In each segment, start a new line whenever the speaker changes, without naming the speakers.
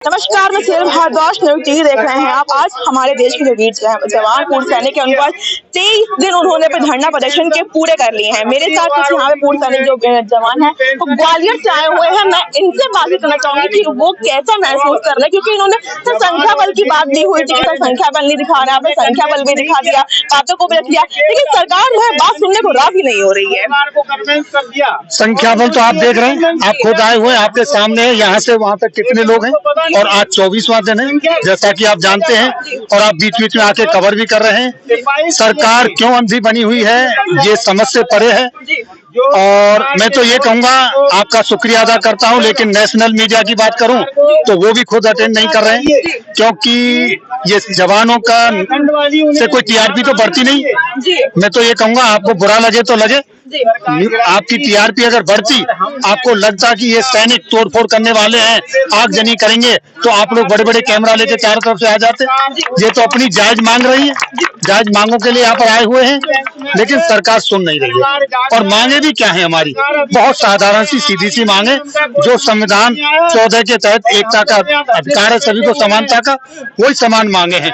नमस्कार, मैं सिर्फ भारद्वाज न्यूज़ टीवी देख रहे हैं आप। आज हमारे देश के जो वीर जवान पूर्व सैनिक है, उन पर 23 दिन उन्होंने धरना प्रदर्शन के पूरे कर लिए हैं। मेरे साथ कुछ यहाँ पे पूर्व सैनिक जो जवान हैं वो ग्वालियर से आए हुए हैं। मैं इनसे बातचीत करना चाहूंगी कि वो कैसा महसूस कर रहे हैं, क्योंकि इन्होंने संख्या बल की बात दी हुई थी कि संख्या बल नहीं दिखा रहा है, संख्या बल भी दिखा दिया, बातों को भी रख दिया, लेकिन सरकार जो है बात सुनने को राजी नहीं हो रही है।
संख्या बल तो आप देख रहे हैं, आप खुद आए हुए, आपके सामने है, यहाँ से वहाँ तक कितने लोग हैं। और आज 24वां दिन है, जैसा कि आप जानते हैं, और आप बीच बीच में आके कवर भी कर रहे हैं। सरकार क्यों अंधी बनी हुई है, ये समझ से परे है। और मैं तो ये कहूंगा, आपका शुक्रिया अदा करता हूं, लेकिन नेशनल मीडिया की बात करूं तो वो भी खुद अटेंड नहीं कर रहे हैं, क्योंकि ये जवानों का से कोई टीआरपी तो बढ़ती नहीं। मैं तो ये कहूंगा, आपको बुरा लगे तो लगे, आपकी टीआरपी अगर बढ़ती, आपको लगता कि ये सैनिक तोड़फोड़ करने वाले हैं, आगजनी करेंगे, तो आप लोग बड़े बड़े कैमरा लेके चारों तरफ से आ जाते। ये तो अपनी जायज मांग रही है, जायज मांगों के लिए यहाँ पर आए हुए हैं, लेकिन सरकार सुन नहीं रही है। और मांगे भी क्या है हमारी, बहुत साधारण सी सीधी सी मांगे, जो संविधान 14 के तहत एकता का अधिकार है, सभी को समानता का, वही समान मांगे हैं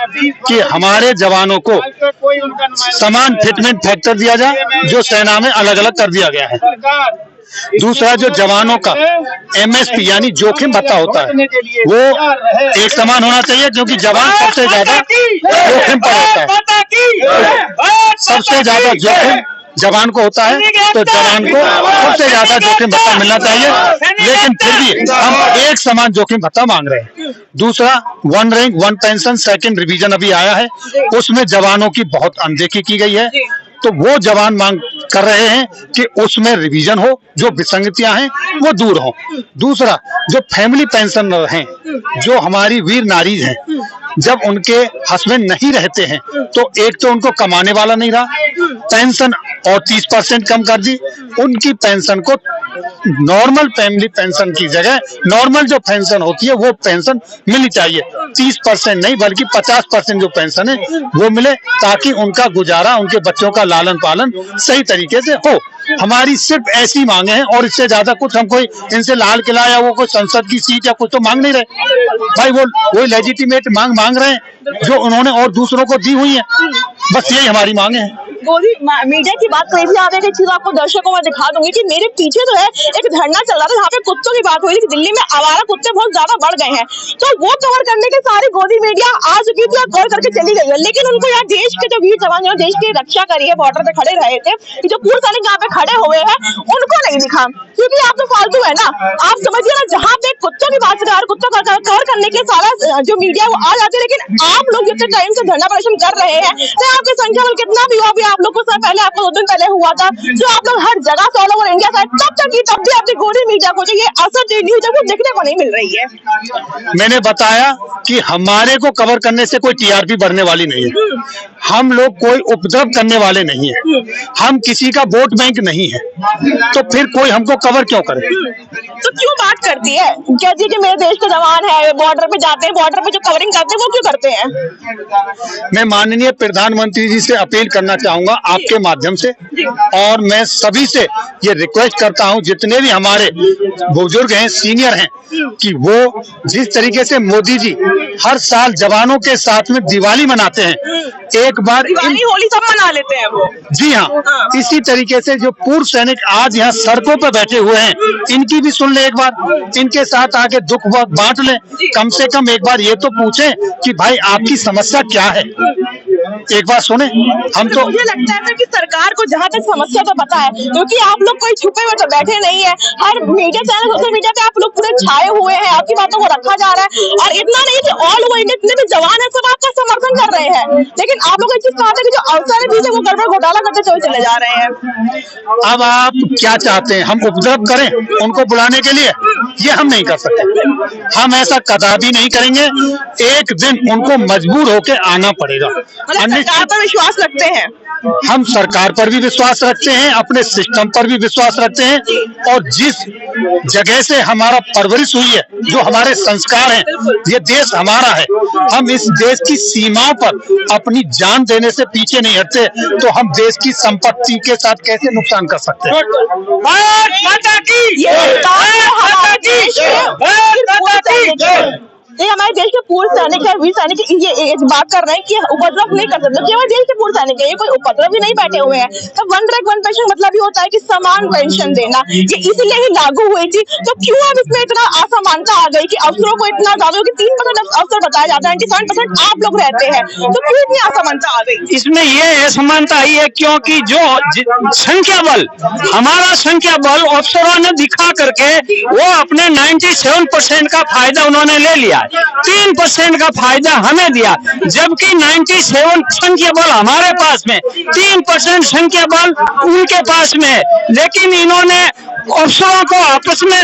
कि हमारे जवानों को समान फिटमेंट फैक्टर दिया जाए, जो सेना में अलग अलग कर दिया गया है। दूसरा, जो जवानों का एमएसपी यानी जोखिम भत्ता होता है, वो एक समान होना चाहिए, क्योंकि जवान सबसे ज्यादा जोखिम पर होता है। सबसे ज्यादा जोखिम जवान को होता है, तो जवान को सबसे ज्यादा जोखिम भत्ता मिलना चाहिए, लेकिन फिर भी हम एक समान जोखिम भत्ता मांग रहे हैं। दूसरा, 1 रैंक 1 पेंशन सेकंड रिवीजन अभी आया है, उसमें जवानों की बहुत अनदेखी की गई है, तो वो जवान मांग कर रहे हैं कि उसमें रिवीजन हो, जो विसंगतियां हैं वो दूर हो। दूसरा, जो फैमिली पेंशनर हैं, जो हमारी वीर नारी हैं, जब उनके हस्बैंड नहीं रहते हैं, तो एक तो उनको कमाने वाला नहीं रहा, पेंशन और 30% कम कर दी, उनकी पेंशन को नॉर्मल फैमिली पेंशन की जगह नॉर्मल जो पेंशन होती है वो पेंशन मिलनी चाहिए। 30% नहीं, बल्कि 50% जो पेंशन है वो मिले, ताकि उनका गुजारा, उनके बच्चों का लालन पालन सही तरीके से हो। हमारी सिर्फ ऐसी मांगे हैं, और इससे ज्यादा कुछ हम कोई इनसे लाल किला या वो कोई संसद की सीट या कुछ तो मांग नहीं रहे भाई। वो लेजिटिमेट मांग रहे हैं जो उन्होंने और दूसरों को दी हुई है, बस यही हमारी मांगे हैं।
मीडिया की बात करी थी, एक चीज आपको दर्शकों में दिखा दूंगी कि मेरे पीछे जो है एक धरना चल रहा था, जहाँ पे कुत्तों की बात हुई थी। दिल्ली में आवारा कुत्ते बहुत ज्यादा बढ़ गए हैं, तो वो कवर करने के सारी गोदी मीडिया आ चुकी थी और कवर करके चली गई है, लेकिन उनको यहाँ देश के जो वीर जवान, जो देश की रक्षा करी है, बॉर्डर पे खड़े रहे थे, जो पूर्व सैनिक यहाँ पे खड़े हुए हैं, उनको नहीं दिखा, क्योंकि आप तो फालतू है ना। आप समझिए ना, जहाँ पे कुत्तों की बात और कुत्तों का कवर करने के सारा जो मीडिया वो आ जाती है, लेकिन आप लोग जितने टाइम से धरना प्रदर्शन कर रहे हैं, तो आपकी संख्या बल कितना भी हो, अभी आप लोग को सर पहले आपको 2 दिन पहले हुआ था, जो आप लोग हर जगह से ऑल ओवर इंडिया से, तब भी आपकी गोदी मीडिया को जो ये असर न्यूज है वो देखने को नहीं मिल रही है।
मैंने बताया कि हमारे को कवर करने से कोई टीआरपी बढ़ने वाली नहीं है, हम लोग कोई उपद्रव करने वाले नहीं है, हम किसी का वोट बैंक नहीं है, तो फिर कोई हमको कवर क्यों करे।
तो क्यों बात करती है, कहती है कि मेरे देश के जवान है, बॉर्डर पे जाते हैं, बॉर्डर पे जो कवरिंग करते हैं वो क्यों करते हैं।
मैं माननीय प्रधानमंत्री जी से अपील करना चाहूंगा आपके माध्यम से, और मैं सभी से ये रिक्वेस्ट करता हूं, जितने भी हमारे बुजुर्ग हैं, सीनियर हैं, कि वो जिस तरीके से मोदी जी हर साल जवानों के साथ में दिवाली मनाते हैं, एक बार
होली सब मना लेते हैं वो।
जी हाँ, इसी तरीके से जो पूर्व सैनिक आज यहाँ सड़कों पर बैठे हुए हैं, इनकी भी सुन ले एक बार, इनके साथ आके दुख बांट ले, कम से कम एक बार ये तो पूछें कि भाई आपकी समस्या क्या है, एक बार सुने। हम तो,
मुझे लगता है कि सरकार को जहाँ तक समस्या तो पता है, क्योंकि आप लोग कोई छुपे हुए तो बैठे नहीं है, हर मीडिया चैनल, सोशल मीडिया पे आप लोग पूरे छाए हुए हैं, आपकी बातों को रखा जा रहा है, और इतना नहीं कि ऑल ओवर इंडिया जितने भी जवान है सब आपका समर्थन कर रहे हैं, लेकिन आप लोग एक चीज कहा था कि जो अवसर है बीच वो गड़बड़ घोटाला करते हुए चले जा रहे हैं।
अब आप क्या चाहते हैं, हम उपद्रव करें उनको बुलाने के लिए? ये हम नहीं कर सकते, हम ऐसा कदापि नहीं करेंगे। एक दिन उनको मजबूर होकर आना पड़ेगा।
सरकार पर विश्वास रखते हैं,
हम सरकार पर भी विश्वास रखते हैं, अपने सिस्टम पर भी विश्वास रखते हैं, और जिस जगह से हमारा परवरिश हुई है, जो हमारे संस्कार हैं, ये देश हमारा है, हम इस देश की सीमाओं पर अपनी जान देने से पीछे नहीं हटते, तो हम देश की संपत्ति के साथ कैसे नुकसान कर सकते हैं।
भारत माता की जय। ये हमारे देश के पूर्व सैनिक है, वीर सैनिक ये बात कर रहे हैं कि उपद्रव नहीं कर सकते, केवल देश के पूर्व सैनिक है, ये कोई उपद्रव भी नहीं बैठे हुए हैं। तो वन रैंक वन पेंशन मतलब ये होता है कि समान पेंशन देना, ये इसलिए ही लागू हुई थी। तो क्यों अब इसमें इतना असमानता आ गई कि अफसरों को इतना ज्यादा, 3% अफसर बताया जाता है, 97% आप लोग रहते हैं, तो क्यों इतनी असमानता आ गई?
इसमें ये असमानता आई है क्योंकि जो संख्या बल, हमारा संख्या बल अफसरों ने दिखा करके वो अपने 97% का फायदा उन्होंने ले लिया, 3% का फायदा हमें दिया, जबकि 97 संख्या बल हमारे पास में, 3% संख्या बल उनके पास में है। लेकिन इन्होंने अफसरों को आपस में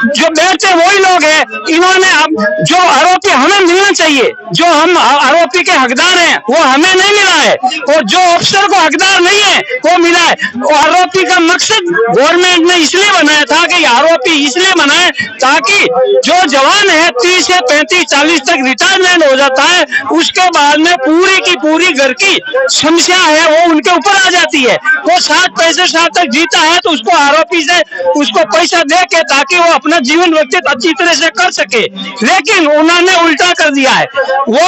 जो बैठते वही लोग हैं, इन्होंने अब जो आरोपी हमें मिलना चाहिए, जो हम आरोपी के हकदार हैं वो हमें नहीं मिला है, और जो अफसर को हकदार नहीं है वो मिला है। और आरोपी का मकसद गवर्नमेंट ने इसलिए बनाया था कि आरोपी इसलिए बनाए ताकि जो जवान है 30 से 35 40 तक रिटायरमेंट हो जाता है, उसके बाद में पूरी की पूरी घर की समस्या है वो उनके ऊपर आ जाती है। वो 60-65 साल तक जीता है तो उसको आरोपी से उसको पैसा दे के ताकि वो अपना जीवन व्यतीत अच्छी तरह से कर सके, लेकिन उन्होंने उल्टा कर दिया है, वो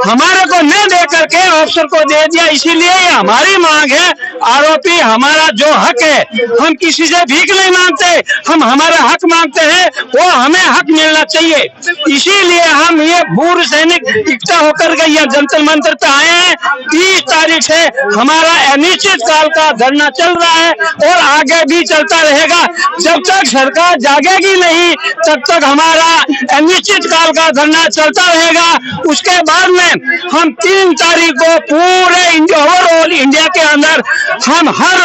हमारे को नहीं दे करके अफसर को दे दिया। इसीलिए हमारी मांग है, आरोपी हमारा जो हक है, हम किसी से भीख नहीं मांगते, हम हमारा हक मांगते हैं, वो हमें हक मिलना चाहिए। इसीलिए हम ये पूर्व सैनिक इकट्ठा होकर के यह जंतर मंतर पे आए हैं। 30 तारीख से हमारा अनिश्चित काल का धरना चल रहा है और आगे भी चलता रहेगा। जब तक सरकार जागेगी नहीं तब तक हमारा अनिश्चित काल का धरना चलता रहेगा। उसके बाद में हम 3 तारीख को पूरे इंडिया, ओवरऑल इंडिया के अंदर हम हर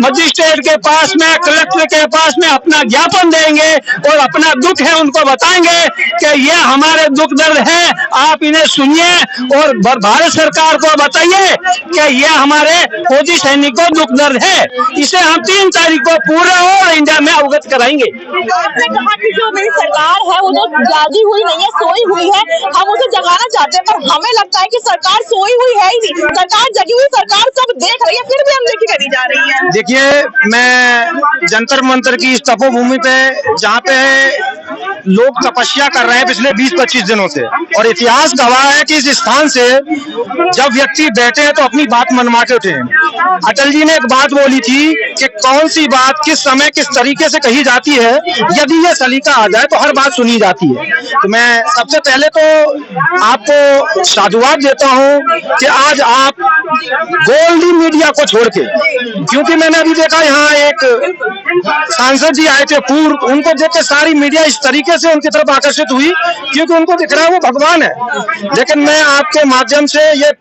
मजिस्ट्रेट के पास में, कलेक्टर के पास में अपना ज्ञापन देंगे और अपना दुख है उनको बताएंगे कि ये हमारे दुख दर्द है, आप इन्हें सुनिए और भारत सरकार को बताइए कि ये हमारे फौजी सैनिकों को दुख दर्द है। इसे हम 3 तारीख को पूरे और इंडिया में अवगत कराएंगे।
आपने कहा कि जो मेरी सरकार है वो तो जागी हुई नहीं है, सोई हुई है, हम उसे जगाना चाहते हैं, पर हमें लगता है कि सरकार सोई हुई है ही नहीं, सरकार जगी हुई, सरकार सब देख रही है, फिर भी अनदेखी करी जा रही है।
देखिए, मैं जंतर मंतर की इस तपोभूमि पे, जहाँ पे लोग तपस्या कर रहे हैं पिछले 20-25 दिनों से, और इतिहास गवाह है कि इस स्थान से जब व्यक्ति बैठे हैं तो अपनी बात मनवा के उठे हैं। अटल जी ने एक बात बोली थी कि कौन सी बात किस समय किस तरीके से कही जाती है, यदि ये सलीका आ जाए तो हर बात सुनी जाती है। तो मैं सबसे पहले तो आपको साधुवाद देता हूँ कि आज आप गोल्डी मीडिया को छोड़ के, क्योंकि मैंने अभी देखा यहाँ एक सांसद जी आए थे पूर्व, उनको देख के सारी मीडिया इस तरीके से उनकी तरफ आकर्षित हुई क्योंकि उनको दिख रहा है वो भगवान है। लेकिन मैं आपके माध्यम से ये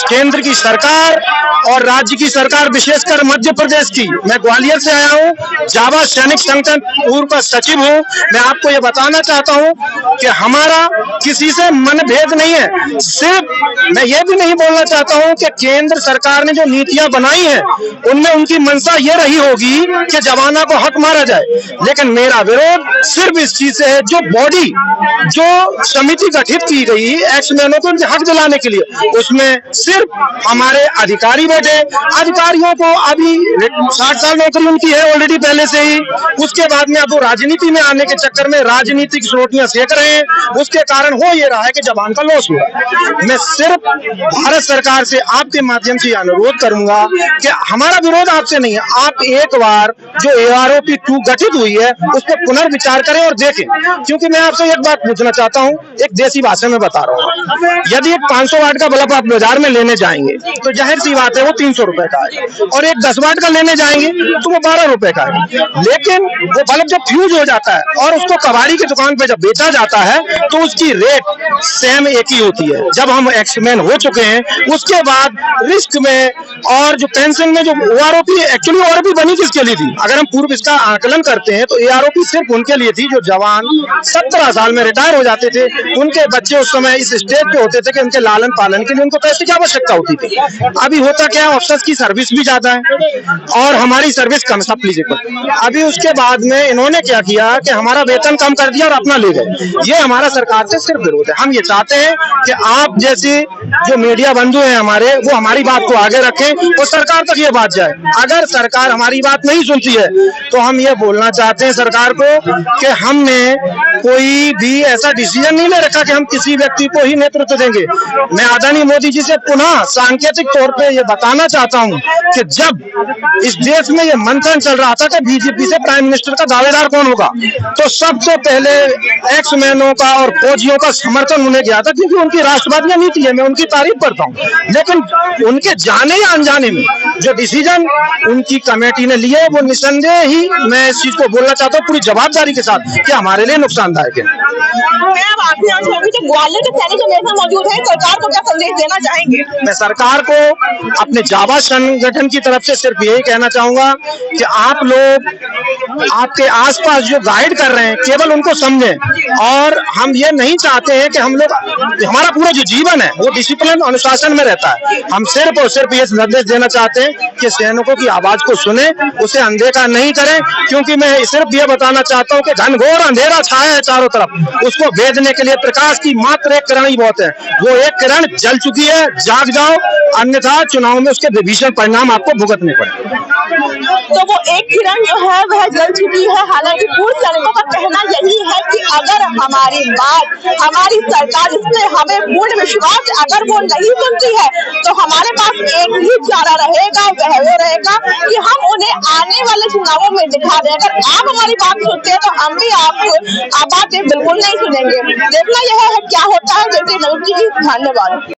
केंद्र की सरकार और राज्य की सरकार, विशेषकर मध्य प्रदेश की, मैं ग्वालियर से आया हूँ, जावा सैनिक संगठन पूर्व का सचिव हूँ, मैं आपको ये बताना चाहता हूँ कि हमारा किसी से मनभेद नहीं है। सिर्फ मैं ये भी नहीं बोलना चाहता हूँ कि केंद्र सरकार ने जो नीतियां बनाई हैं उनमें उनकी मंशा ये रही होगी कि जवानों को हक मारा जाए, लेकिन मेरा विरोध सिर्फ इस चीज से है, जो बॉडी, जो समिति गठित की गई एक्समैनों को हक दिलाने के लिए, उसमें सिर्फ हमारे अधिकारी बैठे। अधिकारियों को अभी 60 साल नौकरी उनकी है ऑलरेडी पहले से ही, उसके बाद में अब वो राजनीति में आने के चक्कर में राजनीतिक रोटियां सेक रहे हैं, उसके कारण हो ये रहा है कि जवान का लॉस हुआ। मैं सिर्फ भारत सरकार से आपके माध्यम से अनुरोध करूंगा कि हमारा विरोध आपसे नहीं है, आप एक बार जो AROP 2 गठित हुई है उस पर पुनर्विचार करें और देखें। क्योंकि मैं आपसे एक बात पूछना चाहता हूं, एक देसी भाषा में बता रहा हूं, यदि एक 500 वाट का बल्ब आप बाजार में लेने जाएंगे तो जाहिर सी बात है वो 300 रुपए का है, और एक 10 वाट का लेने जाएंगे तो वो 12 रुपए का है। लेकिन वो बल्ब जब फ्यूज हो जाता है और उसको कबाड़ी की दुकान पे जब बेचा जाता है तो उसकी रेट सेम एक ही होती है। जब हम एक्समैन हो चुके हैं उसके बाद रिस्क में और जो पेंशन में जो AROP, एक्चुअली AROP बनी किसके लिए थी? अगर हम पूर्व इसका आकलन करते हैं तो AROP सिर्फ उनके लिए थी जो जवान 17 साल में रिटायर हो जाते थे, उनके बच्चे उस समय इस स्टेज पे होते थे कि उनके लालन पालन के लिए उनको पैसा
जाती क्या आवश्यकता होती थी। अभी होता क्या है, अफसर की सर्विस भी ज्यादा है और हमारी सर्विस कम सप्लीजेबल। अभी उसके बाद में इन्होंने क्या किया कि हमारा वेतन कम कर दिया और अपना ले गए। ये हमारा सरकार से सिर्फ विरोध है। हम ये चाहते हैं कि आप जैसे जो मीडिया बंधु हैं हमारे, वो हमारी बात को आगे रखें और सरकार तक ये बात जाए। अगर सरकार हमारी बात नहीं सुनती है तो हम ये बोलना चाहते हैं सरकार को कि हमने कोई भी ऐसा डिसीजन नहीं ले रखा कि हम किसी व्यक्ति को ही नेतृत्व देंगे। मैं आदरणीय मोदी जी से पुनः सांकेतिक तौर पे ये बताना चाहता हूं कि जब इस देश में ये मंथन चल रहा था कि बीजेपी से प्राइम मिनिस्टर का दावेदार कौन होगा, तो सबसे पहले एक्समैनों का और फौजियों का समर्थन उन्हें गया था, क्योंकि उनकी राष्ट्रवादी नीति है, मैं उनकी तारीफ करता हूं। लेकिन उनके जाने या अनजाने में जो डिसीजन उनकी कमेटी ने लिए, वो निसंदेह ही, मैं इस चीज को बोलना चाहता हूँ पूरी जवाबदारी के साथ, कि हमारे लिए नुकसानदायक है।
मैं अब आपसे यहाँ चाहूंगी कि ग्वालियर के सैनिक जो मेरे साथ मौजूद है, सरकार को क्या संदेश देना चाहेंगे?
मैं सरकार को अपने जावा संगठन की तरफ से सिर्फ यही कहना चाहूंगा कि आप लोग आपके आसपास जो गाइड कर रहे हैं केवल उनको समझें, और हम ये नहीं चाहते हैं कि हम लोग, हमारा पूरा जो जीवन है वो डिसिप्लिन अनुशासन में रहता है। हम सिर्फ और सिर्फ ये संदेश देना चाहते हैं कि सैनिकों की आवाज को सुने, उसे अनदेखा नहीं करें, क्योंकि मैं सिर्फ ये बताना चाहता हूँ कि घनघोर अंधेरा छाया है चारों तरफ, उसको भेदने के लिए प्रकाश की मात्र एक किरण ही बहुत है। वो एक किरण जल चुकी है, जाग जाओ, अन्यथा चुनाव में उसके भीषण परिणाम आपको भुगतने पड़े।
तो वो एक किरण जो है वह जल चुकी है। हालांकि पूर्व सैनिकों का कहना यही है कि अगर हमारी बात, हमारी सरकार, इसमें हमें पूर्ण विश्वास, अगर वो नहीं सुनती है तो हमारे पास एक ही चारा रहेगा, वह वो रहेगा कि हम उन्हें आने वाले चुनावों में दिखा दें। अगर आप हमारी बात सुनते हैं तो हम भी आपको बातें बिल्कुल नहीं सुनेंगे। देखना यह है क्या होता है। जैसे धन्यवाद।